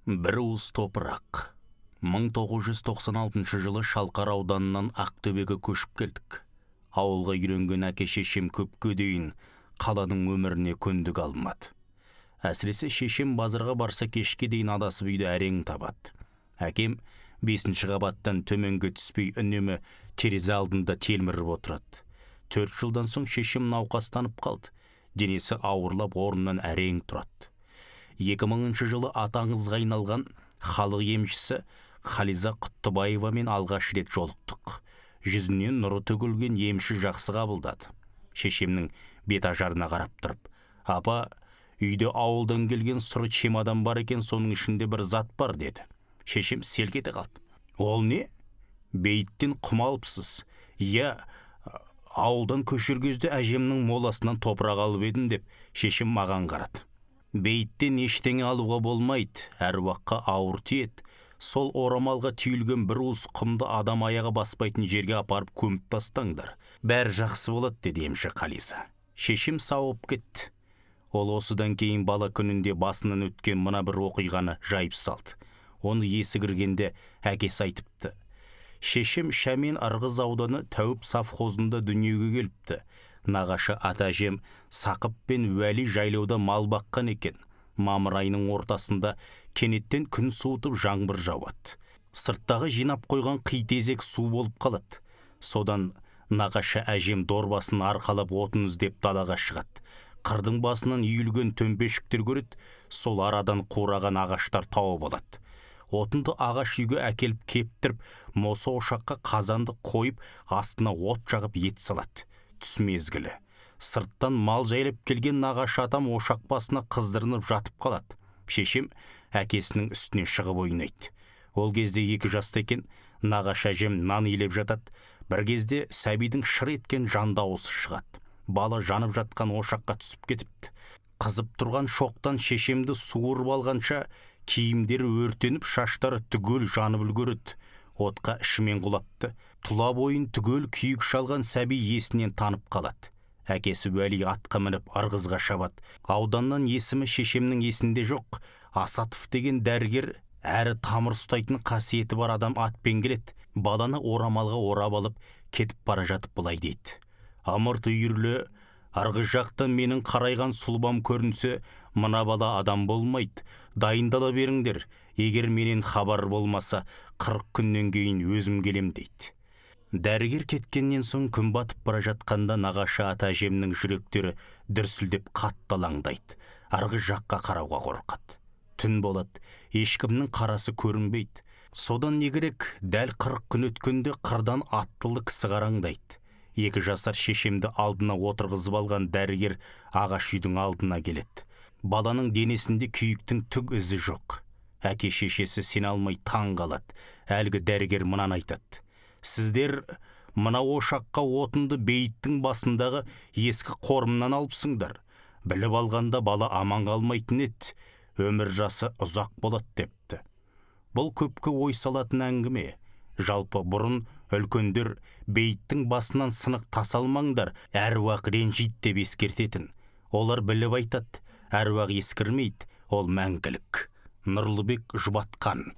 Бір уыс топырақ. 1996 жылы Шалқар ауданынан Ақтөбеге көшіп келдік. Ауылға үйренген әке шешем көпке дейін қаланың өміріне көндік алмады. Әсіресе шешем базарға барса кешке дейін адасып үйді әрең табады. Әкем 5-ші қабаттан төменге түспей үнемі терезе алдында телміріп отырады. 4 жылдан соң шешем науқастанып қалды. Денесі ауырлап орнынан әрең тұрады. 2000 жылы атаңызға айналған халық емшісі Қализа Құттыбаевамен алғаш рет жолықтық. Жүзінен нұры төгілген емші жақсы қабылдады. Шешемнің бет ажарына қарап тұрып: "Апа, үйде ауылдан келген сұры чемодан бар екен, соның ішінде бір зат бар", деді. Шешем селк ете қалды. "Ол не?" "Бейіттен құм алыпсыз." "Иә, ауылдан көшер кезде әжемнің моласынан топырақ алып едім", деп шешем маған қарады. "Бейіттен ештеңе алуға болмайды, әруаққа ауыр тиеді. Сол орамалға түйілген бір уыс құмды адам аяғы баспайтын жерге апарып көміп тастаңдар. Бәрі жақсы болады", деді емші Қализа. Шешем сауып кетті. Ол осыдан кейін бала күнінде басынан өткен мына бір оқиғаны жайып салды. Оны есі кіргенде әкесі айтыпты: "Шешем Шәмен Ырғыз ауданы Тәуіп совхозында дүниеге келіпті. Нағашы ата-әжем Сақып пен Уәли жайлауда мал баққан екен. Мамыр айының ортасында кенеттен күн суытып жаңбыр жауады. Сырттағы жинап қойған қитезек су болып қалады. Содан нағашы әжем дорбасын арқалап отын іздеп далаға шығады. Қырдың басынан үйілген төмпешіктер көреді, сол арадан қураған ағаштар тауып алады. Отынды ағаш үйге әкеліп кептіріп, мосы ошаққа қазанды қойып, астына от жағып ет салады. Түс мезгілі. Сырттан мал жайлап келген нағашы атам ошақ басына қыздырынып жатып қалады. Шешем әкесінің үстіне шығып ойнайды. Ол кезде 2 жаста екен, нағашы әжем нан илеп жатады. Бір кезде сәбидің шыр еткен жан дауысы шығады. Бала жанып жатқан ошаққа түсіп кетіпті. Қызып тұрған шоқтан шешемді суырып алғанша киімдері өртеніп, шаштары түгел жанып үлгереді. Отқа ішімен құлапты. Тұла бойын түгел күйік шалған сәби есінен танып қалады. Әкесі Уәли атқа мініп Ырғызға шабады. Ауданнан есімі шешемнің есінде жоқ. Асатов деген дәрігер, әрі тамыр ұстайтын қасиеті бар адам атпен келеді. Баланы орамалға орап алып кетіп бара жатып былай дейді: "Ымырт үйірлі, Ырғыз жақтан менің қарайған сұлбам көрінсе, мына бала адам болмайды. Дайындала беріңдер. Егер менен хабар болмаса, 40 күннен кейін өзім келем", дейді. Дәрігер кеткеннен соң күн батып бара жатқанда нағашы ата-әжемнің жүректері дүрсілдеп қатты алаңдайды. Ырғыз жаққа қарауға қорқады. Түн болады, ешкімнің қарасы көрінбейді. Содан не керек, дәл 40 күн өткенде қырдан аттылы кісі қараңдайды. 2 жасар шешемді алдына отырғызып алған дәрігер ағаш үйдің алдына келеді. Баланың денесінде күйіктің түк ізі жоқ. Әке шешесі сене алмай таң қалады. Әлгі дәрігер мынаны айтады: "Сіздер мына ошаққа отынды бейіттің басындағы ескі қорымнан алыпсыңдар. Біліп алғанда бала аман қалмайтын еді. Өмір жасы ұзақ болады", депті. Бұл көпке ой салатын әңгіме. Жалпы бұрын үлкендер бейіттің басынан сынық тас алмаңдар, әруақ ренжейді деп ескертетін. Олар біліп айтады, әруақ ескірмейді, ол мәңгілік. Нұрлыбек Жұбатқан.